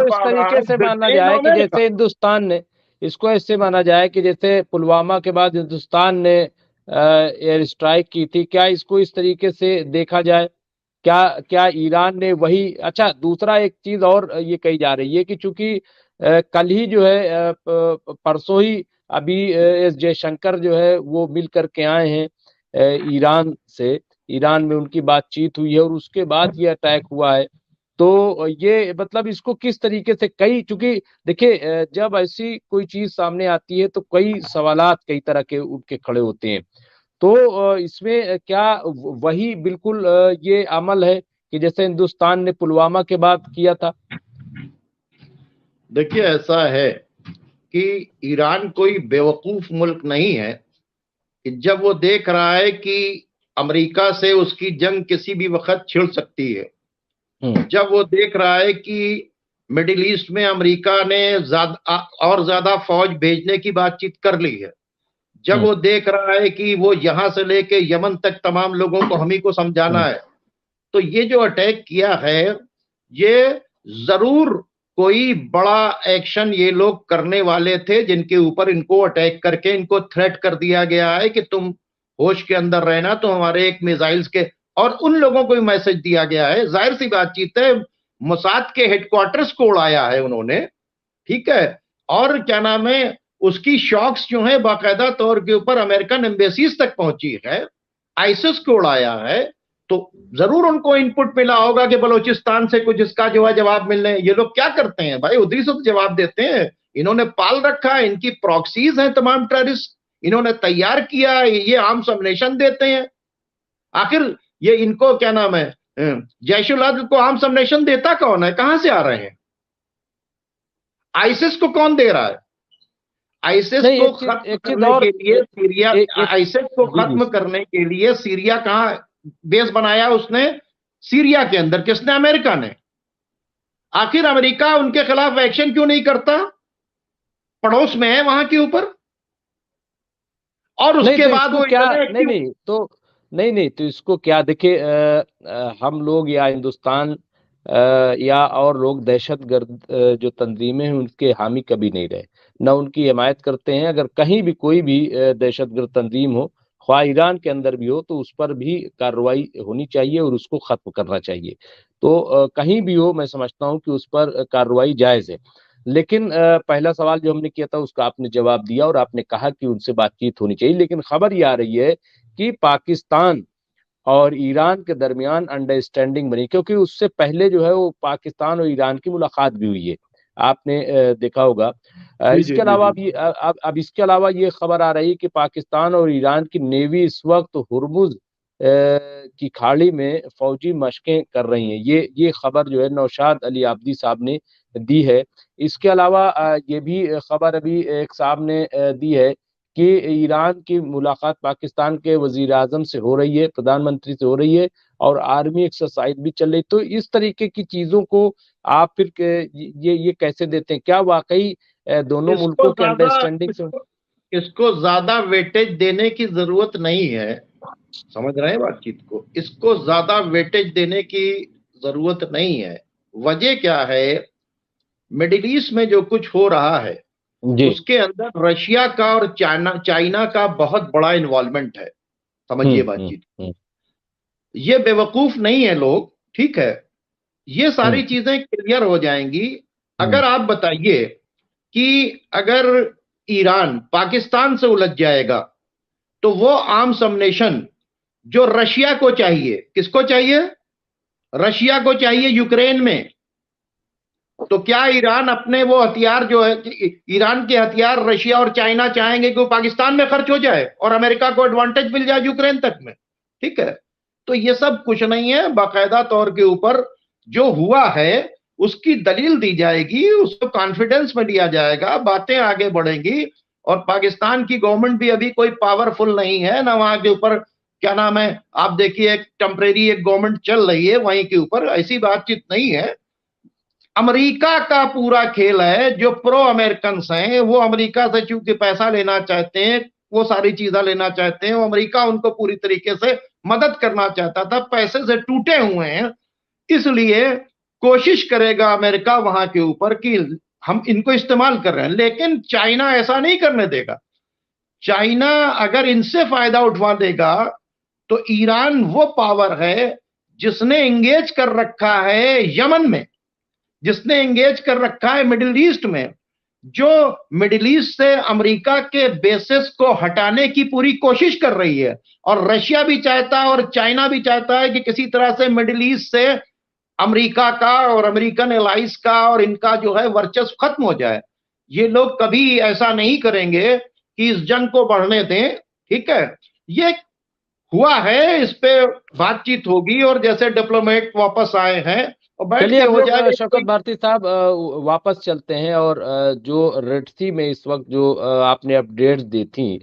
कर इस पा रहा है तरीके से माना ब्रिटेन जाए और कि अमेरिका। जैसे हिंदुस्तान ने, इसको ऐसे माना जाए कि जैसे पुलवामा के बाद हिंदुस्तान ने एयर स्ट्राइक की थी, क्या इसको इस तरीके से देखा जाए? क्या क्या ईरान ने वही? अच्छा, दूसरा एक चीज और ये कही जा रही है कि चूंकि कल ही जो है परसों ही अभी एस जयशंकर जो है वो मिल करके आए हैं ईरान से, ईरान में उनकी बातचीत हुई है और उसके बाद ये अटैक हुआ है। तो ये मतलब इसको किस तरीके से, कई चूंकि देखिए जब ऐसी कोई चीज सामने आती है तो कई सवालात कई तरह के उठ के खड़े होते हैं। तो इसमें क्या वही बिल्कुल ये अमल है कि जैसे हिंदुस्तान ने पुलवामा के बाद किया था? देखिए, ऐसा है कि ईरान कोई बेवकूफ मुल्क नहीं है कि जब वो देख रहा है कि अमेरिका से उसकी जंग किसी भी वक्त छिड़ सकती है, जब वो देख रहा है कि मिडिल ईस्ट में अमेरिका ने ज्यादा और ज्यादा फौज भेजने की बातचीत कर ली है, जब वो देख रहा है कि वो यहां से लेके यमन तक तमाम लोगों को हम ही को समझाना है, तो ये जो अटैक किया है, ये जरूर कोई बड़ा एक्शन ये लोग करने वाले थे, जिनके ऊपर इनको अटैक करके इनको थ्रेट कर दिया गया है कि तुम होश के अंदर रहना, तो हमारे एक मिसाइल्स के, और उन लोगों को भी मैसेज दिया गया है। जाहिर सी बातचीत है, मोसाद के हेडक्वार्टर्स को उड़ाया है उन्होंने, ठीक है। और क्या नाम है, उसकी शॉक्स जो है बाकायदा तौर के ऊपर अमेरिकन एम्बेसीज तक पहुंची है, आईसिस को उड़ाया है। तो जरूर उनको इनपुट मिला होगा कि बलूचिस्तान से कुछ इसका जो है जवाब मिलने। ये लोग क्या करते हैं भाई, उधरी से तो जवाब देते हैं। इन्होंने पाल रखा है, इनकी प्रॉक्सीज हैं तमाम टेररिस्ट, इन्होंने तैयार किया है, ये आर्म्स अम्युनिशन देते हैं। आखिर ये इनको क्या नाम है, जैश-उल-हद को आर्म्स अम्युनिशन देता कौन है, कहां से आ रहे हैं? आईसिस को कौन दे रहा है? आईसिस नहीं, को खत्म एक चीज करने और के लिए सीरिया, एक आईसिस को जी जी। खत्म करने के लिए सीरिया कहां बेस बनाया उसने? सीरिया के अंदर। किसने? अमेरिका ने। आखिर अमेरिका उनके खिलाफ एक्शन क्यों नहीं करता? पड़ोस में है वहां के ऊपर, और नहीं उसके तो बाद इसको वो क्या, इतने नहीं एक्टिव। नहीं तो, नहीं नहीं तो इसको क्या, देखिए हम लोग या हिंदुस्तान या और लोग दहशतगर्द जो तंजीमें हैं उनके हामी कभी नहीं रहे, न उनकी हिमायत करते हैं। अगर कहीं भी कोई भी दहशतगर्द तंजीम हो, ख्वाह ईरान के अंदर भी हो, तो उस पर भी कार्रवाई होनी चाहिए और उसको खत्म करना चाहिए। तो कहीं भी हो, मैं समझता हूँ कि उस पर कार्रवाई जायज है। लेकिन पहला सवाल जो हमने किया था उसका आपने जवाब दिया और आपने कहा कि उनसे बातचीत होनी चाहिए, लेकिन खबर ये आ रही है कि पाकिस्तान और ईरान के दरमियान अंडरस्टैंडिंग बनी, क्योंकि उससे पहले जो है वो पाकिस्तान और ईरान की मुलाकात भी हुई है, आपने देखा होगा। जी जी इसके जी अलावा जी। अब अब इसके अलावा ये खबर आ रही है कि पाकिस्तान और ईरान की नेवी इस वक्त हुर्मुज की खाड़ी में फौजी मशकें कर रही हैं। ये खबर जो है नौशाद अली आबदी साहब ने दी है। इसके अलावा ये भी खबर अभी एक साहब ने दी है कि ईरान की मुलाकात पाकिस्तान के वजीर आजम से हो रही है, प्रधानमंत्री से हो रही है, और आर्मी एक्सरसाइज भी चल रही। तो इस तरीके की चीजों को आप फिर ये कैसे देते हैं? क्या वाकई दोनों इसको मुल्कों के ज्यादा अंडरस्टैंडिंग से? इसको, इसको ज्यादा वेटेज देने की जरूरत नहीं है। समझ रहे हैं बातचीत को? इसको ज्यादा वेटेज देने की जरूरत नहीं है। वजह क्या है, मिडिल ईस्ट में जो कुछ हो रहा है जी। उसके अंदर रशिया का और चाइना चाइना का बहुत बड़ा इन्वॉल्वमेंट है। समझिए बातचीत। हम्म। ये बेवकूफ नहीं है लोग, ठीक है। ये हम्म सारी चीजें क्लियर हो जाएंगी। हम्म अगर आप बताइए कि अगर ईरान पाकिस्तान से उलझ जाएगा, तो वो आर्म्स अम्युनिशन जो रशिया को चाहिए, किसको चाहिए? रशिया को चाहिए यूक्रेन में। तो क्या ईरान अपने वो हथियार जो है, ईरान के हथियार रशिया और चाइना चाहेंगे कि वो पाकिस्तान में खर्च हो जाए और अमेरिका को एडवांटेज मिल जाए यूक्रेन तक में? ठीक है। तो ये सब कुछ नहीं है। बाकायदा तौर के ऊपर जो हुआ है उसकी दलील दी जाएगी, उसको कॉन्फिडेंस में लिया जाएगा, बातें आगे बढ़ेंगी। और पाकिस्तान की गवर्नमेंट भी अभी कोई पावरफुल नहीं है ना, वहां के ऊपर क्या नाम है, आप देखिए एक टेम्परेरी एक गवर्नमेंट चल रही है वहीं के ऊपर, ऐसी बातचीत नहीं है। अमेरिका का पूरा खेल है। जो प्रो अमेरिकन हैं वो अमेरिका से चूंकि पैसा लेना चाहते हैं, वो सारी चीजें लेना चाहते हैं, वो अमेरिका उनको पूरी तरीके से मदद करना चाहता था, पैसे से टूटे हुए हैं। इसलिए कोशिश करेगा अमेरिका वहां के ऊपर कि हम इनको इस्तेमाल कर रहे हैं, लेकिन चाइना ऐसा नहीं करने देगा। चाइना अगर इनसे फायदा उठवा देगा तो ईरान वो पावर है जिसने एंगेज कर रखा है यमन में, जिसने एंगेज कर रखा है मिडिल ईस्ट में, जो मिडिल ईस्ट से अमेरिका के बेसिस को हटाने की पूरी कोशिश कर रही है। और रशिया भी चाहता है और चाइना भी चाहता है कि किसी तरह से मिडिल ईस्ट से अमेरिका का और अमेरिकन एलाइज का और इनका जो है वर्चस्व खत्म हो जाए। ये लोग कभी ऐसा नहीं करेंगे कि इस जंग को बढ़ने दें। ठीक है, ये हुआ है, इस पे बातचीत होगी और जैसे डिप्लोमेट वापस आए हैं और बैठ चलिए के हम हो लोग जाएगा। शौकत भारती साहब वापस चलते हैं और जो रेड सी में इस वक्त जो आपने अपडेट्स दी थी,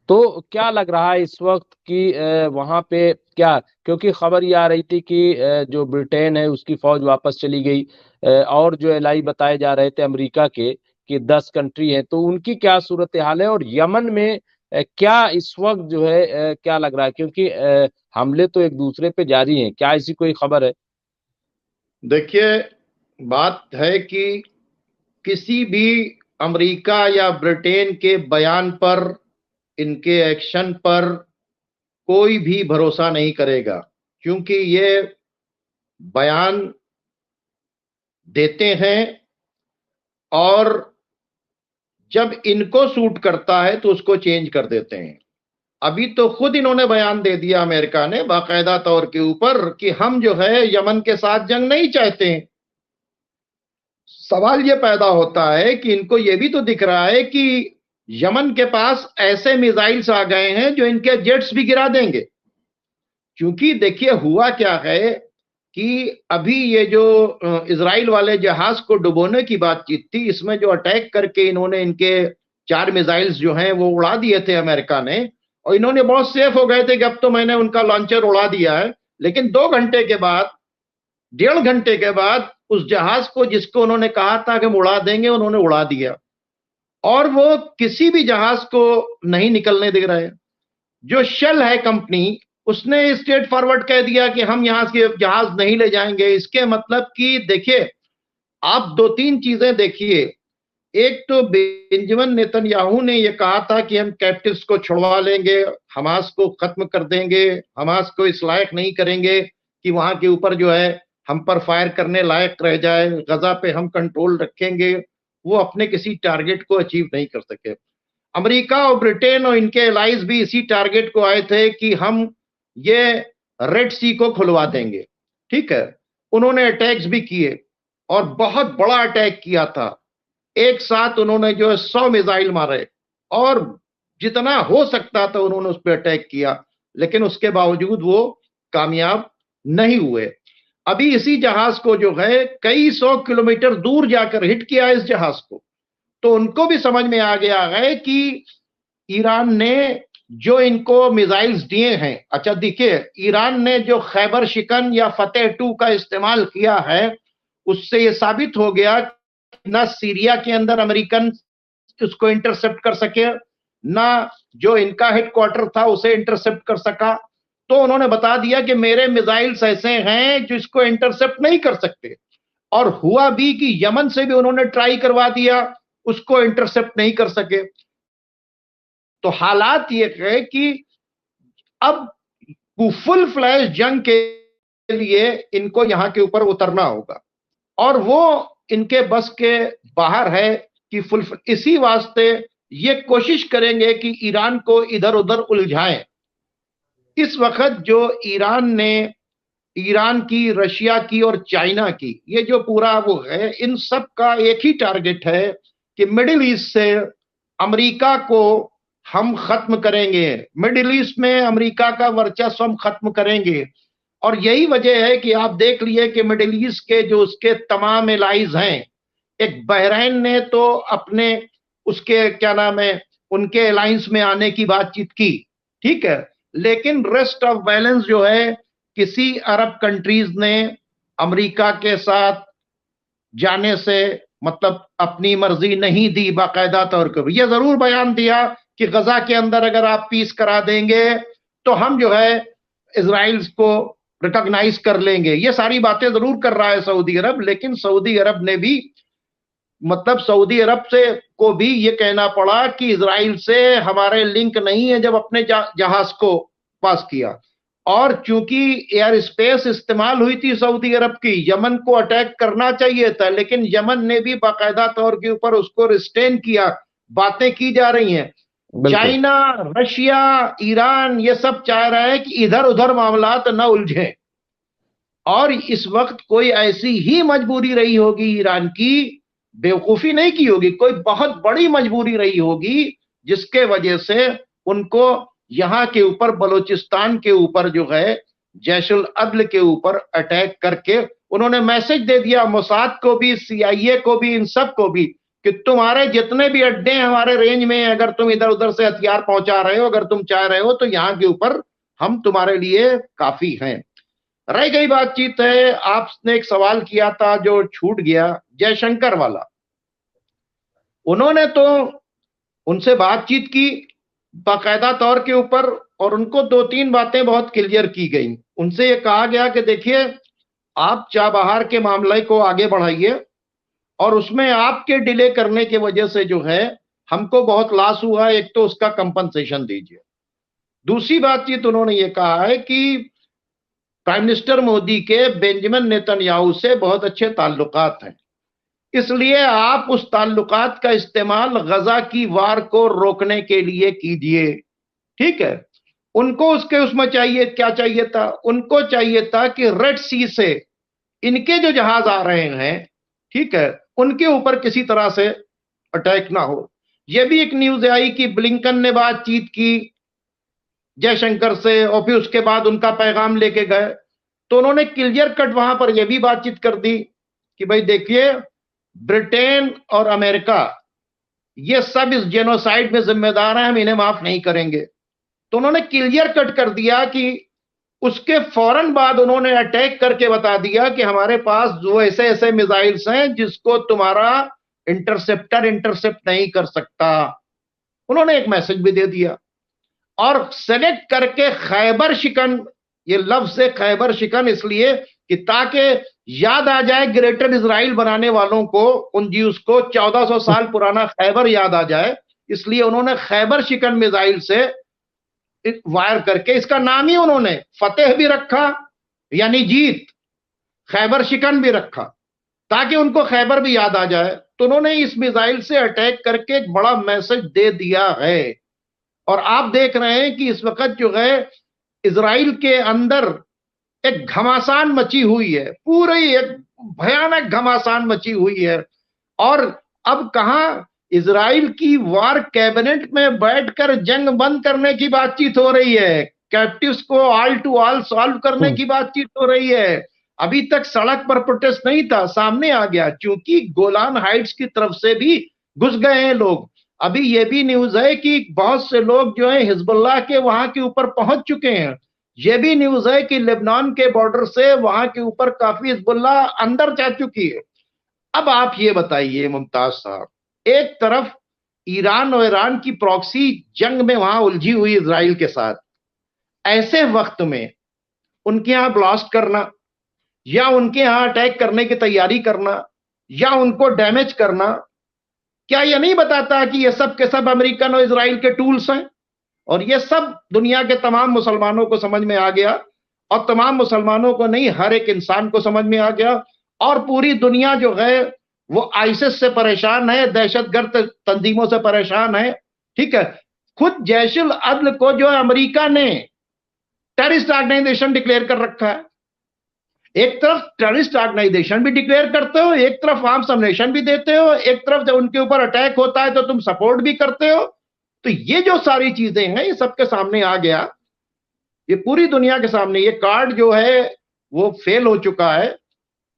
तो क्या लग रहा है इस वक्त कि वहां पे क्या, क्योंकि खबर ये आ रही थी कि जो ब्रिटेन है उसकी फौज वापस चली गई, और जो एलाई बताए जा रहे थे अमेरिका के कि 10 कंट्री हैं, तो उनकी क्या सूरत हाल है, और यमन में क्या इस वक्त जो है क्या लग रहा है, क्योंकि हमले तो एक दूसरे पे जारी हैं, क्या ऐसी कोई खबर है? देखिए, बात है कि किसी भी अमेरिका या ब्रिटेन के बयान पर, इनके एक्शन पर कोई भी भरोसा नहीं करेगा, क्योंकि ये बयान देते हैं और जब इनको सूट करता है तो उसको चेंज कर देते हैं। अभी तो खुद इन्होंने बयान दे दिया अमेरिका ने बाकायदा तौर के ऊपर कि हम जो है यमन के साथ जंग नहीं चाहते हैं। सवाल ये पैदा होता है कि इनको ये भी तो दिख रहा है कि यमन के पास ऐसे मिसाइल्स आ गए हैं जो इनके जेट्स भी गिरा देंगे। क्योंकि देखिए हुआ क्या है कि अभी ये जो इजराइल वाले जहाज को डुबोने की बातचीत थी, इसमें जो अटैक करके इन्होंने इनके 4 मिसाइल्स जो हैं वो उड़ा दिए थे अमेरिका ने, और इन्होंने बहुत सेफ हो गए थे कि अब तो मैंने उनका लॉन्चर उड़ा दिया है। लेकिन 2 घंटे के बाद, 1.5 घंटे के बाद उस जहाज को जिसको उन्होंने कहा था कि हम उड़ा देंगे, उन्होंने उड़ा दिया, और वो किसी भी जहाज को नहीं निकलने दे रहे। जो शेल है कंपनी, उसने स्ट्रेट फॉरवर्ड कह दिया कि हम यहां से जहाज नहीं ले जाएंगे। इसके मतलब कि देखिए, आप 2-3 चीजें देखिए। एक तो बेंजामिन नेतन्याहू ने यह कहा था कि हम कैप्टिव्स को छुड़वा लेंगे, हमास को खत्म कर देंगे, हमास को इस लायक नहीं करेंगे कि वहां के ऊपर जो है हम पर फायर करने लायक रह जाए, गजा पे हम कंट्रोल रखेंगे। वो अपने किसी टारगेट को अचीव नहीं कर सके। अमेरिका और ब्रिटेन और इनके एलाइज भी इसी टारगेट को आए थे कि हम ये रेड सी को खुलवा देंगे। ठीक है, उन्होंने अटैक्स भी किए और बहुत बड़ा अटैक किया था। एक साथ उन्होंने जो है 100 मिसाइल मारे और जितना हो सकता था उन्होंने उस पर अटैक किया, लेकिन उसके बावजूद वो कामयाब नहीं हुए। अभी इसी जहाज को जो है कई 100 किलोमीटर दूर जाकर हिट किया इस जहाज को। तो उनको भी समझ में आ गया है कि ईरान ने जो इनको मिसाइल्स दिए हैं, अच्छा देखिए, ईरान ने जो खैबर शिकन या फतेह 2 का इस्तेमाल किया है, उससे ये साबित हो गया ना सीरिया के अंदर अमेरिकन उसको इंटरसेप्ट कर सके, ना जो इनका हेडक्वार्टर था उसे इंटरसेप्ट कर सका। तो उन्होंने बता दिया कि मेरे मिसाइल्स ऐसे हैं जो इसको इंटरसेप्ट नहीं कर सकते। और हुआ भी कि यमन से भी उन्होंने ट्राई करवा दिया, उसको इंटरसेप्ट नहीं कर सके। तो हालात ये है कि अब फुल फ्लैश जंग के लिए इनको यहां के ऊपर उतरना होगा, और वो इनके बस के बाहर है कि इसी वास्ते ये कोशिश करेंगे कि ईरान को इधर उधर उलझाएं। इस वक्त जो ईरान की, रशिया की और चाइना की, ये जो पूरा वो है, इन सब का एक ही टारगेट है कि मिडिल ईस्ट से अमेरिका को हम खत्म करेंगे, मिडिल ईस्ट में अमेरिका का वर्चस्व हम खत्म करेंगे। और यही वजह है कि आप देख लिए कि मिडिल ईस्ट के जो उसके तमाम एलाइज हैं, एक बहरीन ने तो अपने उसके क्या नाम है उनके अलायंस में आने की बातचीत की, ठीक है, लेकिन रेस्ट ऑफ बैलेंस जो है किसी अरब कंट्रीज ने अमेरिका के साथ जाने से मतलब अपनी मर्जी नहीं दी बाकायदा तौर पर। यह जरूर बयान दिया कि गजा के अंदर अगर आप पीस करा देंगे तो हम जो है इजराइल को रिकॉग्नाइज कर लेंगे। ये सारी बातें जरूर कर रहा है सऊदी अरब, लेकिन सऊदी अरब ने भी, मतलब सऊदी अरब से को भी ये कहना पड़ा कि इजराइल से हमारे लिंक नहीं है, जब अपने जहाज को पास किया। और चूंकि एयर स्पेस इस्तेमाल हुई थी सऊदी अरब की, यमन को अटैक करना चाहिए था, लेकिन यमन ने भी बाकायदा तौर के ऊपर उसको रिस्ट्रेन किया। बातें की जा रही हैं, चाइना, रशिया, ईरान ये सब चाह रहे हैं कि इधर उधर मामलात न उलझे। और इस वक्त कोई ऐसी ही मजबूरी रही होगी ईरान की, बेवकूफी नहीं की होगी, कोई बहुत बड़ी मजबूरी रही होगी जिसके वजह से उनको यहां के ऊपर, बलूचिस्तान के ऊपर जो है, जैशुल अदल के ऊपर अटैक करके उन्होंने मैसेज दे दिया मोसाद को भी, सीआईए को भी, इन सब को भी, कि तुम्हारे जितने भी अड्डे हमारे रेंज में, अगर तुम इधर उधर से हथियार पहुंचा रहे हो, अगर तुम चाह रहे हो, तो यहां के ऊपर हम तुम्हारे लिए काफी हैं। रह गई बातचीत है, आपने एक सवाल किया था जो छूट गया, जयशंकर वाला। उन्होंने तो उनसे बातचीत की बाकायदा तौर के ऊपर, और उनको 2-3 बातें बहुत क्लियर की गई। उनसे ये कहा गया कि देखिए, आप चाबहार के मामले को आगे बढ़ाइए, और उसमें आपके डिले करने की वजह से जो है हमको बहुत लॉस हुआ, एक तो उसका कंपनसेशन दीजिए। दूसरी बातचीत उन्होंने ये कहा है कि प्राइम मिनिस्टर मोदी के बेंजामिन नेतन्याहू से बहुत अच्छे ताल्लुकात हैं, इसलिए आप उस ताल्लुकात का इस्तेमाल गजा की वार को रोकने के लिए कीजिए। ठीक है, उनको उसमें चाहिए, क्या चाहिए था? उनको चाहिए था कि रेड सी से इनके जो जहाज आ रहे हैं, ठीक है, उनके ऊपर किसी तरह से अटैक ना हो। यह भी एक न्यूज आई कि ब्लिंकन ने बातचीत की जयशंकर से, और फिर उसके बाद उनका पैगाम लेके गए, तो उन्होंने क्लियर कट वहां पर यह भी बातचीत कर दी कि भाई देखिए, ब्रिटेन और अमेरिका ये सब इस जेनोसाइड में जिम्मेदार हैं, हम इन्हें माफ नहीं करेंगे। तो उन्होंने क्लियर कट कर दिया कि उसके फौरन बाद उन्होंने अटैक करके बता दिया कि हमारे पास जो ऐसे ऐसे मिसाइल्स हैं जिसको तुम्हारा इंटरसेप्टर इंटरसेप्ट नहीं कर सकता। उन्होंने एक मैसेज भी दे दिया, और सेलेक्ट करके खैबर शिकन, ये लफ्ज है खैबर शिकन इसलिए कि ताकि याद आ जाए ग्रेटर इजराइल बनाने वालों को, उन जीव्स को 1400 साल पुराना खैबर याद आ जाए, इसलिए उन्होंने खैबर शिकन मिसाइल से वायर करके, इसका नाम ही उन्होंने फतेह भी रखा यानी जीत, खैबर शिकन भी रखा, ताकि उनको खैबर भी याद आ जाए। तो उन्होंने इस मिसाइल से अटैक करके एक बड़ा मैसेज दे दिया है। और आप देख रहे हैं कि इस वक्त जो है इजराइल के अंदर एक घमासान मची हुई है, पूरी एक भयानक घमासान मची हुई है। और अब कहां इजराइल की वार कैबिनेट में बैठकर जंग बंद करने की बातचीत हो रही है, कैप्टिव्स को ऑल टू ऑल सॉल्व करने की बातचीत हो रही है। अभी तक सड़क पर प्रोटेस्ट नहीं था, सामने आ गया, क्योंकि गोलान हाइट्स की तरफ से भी घुस गए हैं लोग। अभी ये भी न्यूज है कि बहुत से लोग जो है हिजबुल्लाह के वहां के ऊपर पहुंच चुके हैं। यह भी न्यूज है कि लेबनान के बॉर्डर से वहां के ऊपर काफी हिजबुल्लाह अंदर जा चुकी है। अब आप ये बताइए मुमताज साहब, एक तरफ ईरान और ईरान की प्रॉक्सी जंग में वहां उलझी हुई इजराइल के साथ, ऐसे वक्त में उनके यहां ब्लास्ट करना, या उनके यहां अटैक करने की तैयारी करना, या उनको डैमेज करना, क्या यह नहीं बताता कि ये सब के सब अमेरिकन और इजराइल के टूल्स हैं? और ये सब दुनिया के तमाम मुसलमानों को समझ में आ गया, और तमाम मुसलमानों को नहीं, हर एक इंसान को समझ में आ गया। और पूरी दुनिया जो है वो आईसिस से परेशान है, दहशतगर्द तंजीमों से परेशान है। ठीक है, खुद जैशुल अदल को जो अमेरिका ने टेररिस्ट ऑर्गेनाइजेशन डिक्लेयर कर रखा है, एक तरफ टेररिस्ट ऑर्गेनाइजेशन भी डिक्लेयर करते हो, एक तरफ आर्म्स सबनेशन भी देते हो, एक तरफ जब उनके ऊपर अटैक होता है तो तुम सपोर्ट भी करते हो। तो ये जो सारी चीजें हैं, ये सबके सामने आ गया, ये पूरी दुनिया के सामने ये कार्ड जो है वो फेल हो चुका है।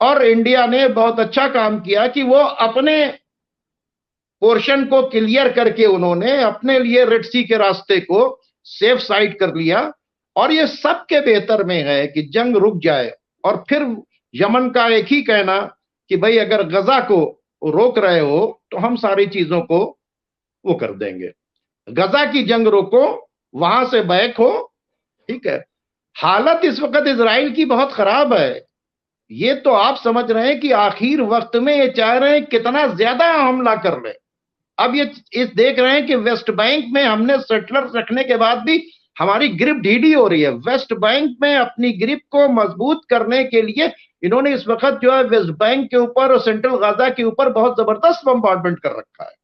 और इंडिया ने बहुत अच्छा काम किया कि वो अपने पोर्शन को क्लियर करके उन्होंने अपने लिए रेड सी के रास्ते को सेफ साइड कर लिया। और ये सबके बेहतर में है कि जंग रुक जाए, और फिर यमन का एक ही कहना कि भाई अगर गजा को रोक रहे हो तो हम सारी चीजों को वो कर देंगे, गजा की जंग रोको, वहां से बैक हो। ठीक है, हालत इस वक्त इजराइल की बहुत खराब है। ये तो आप समझ रहे हैं कि आखिर वक्त में ये चाह रहे हैं कितना ज्यादा हमला कर ले। अब ये इस देख रहे हैं कि वेस्ट बैंक में हमने सेटलर रखने के बाद भी हमारी ग्रिप ढीली हो रही है। वेस्ट बैंक में अपनी ग्रिप को मजबूत करने के लिए इन्होंने इस वक्त जो है वेस्ट बैंक के ऊपर और सेंट्रल गाजा के ऊपर बहुत जबरदस्त बम्बार्डमेंट कर रखा है।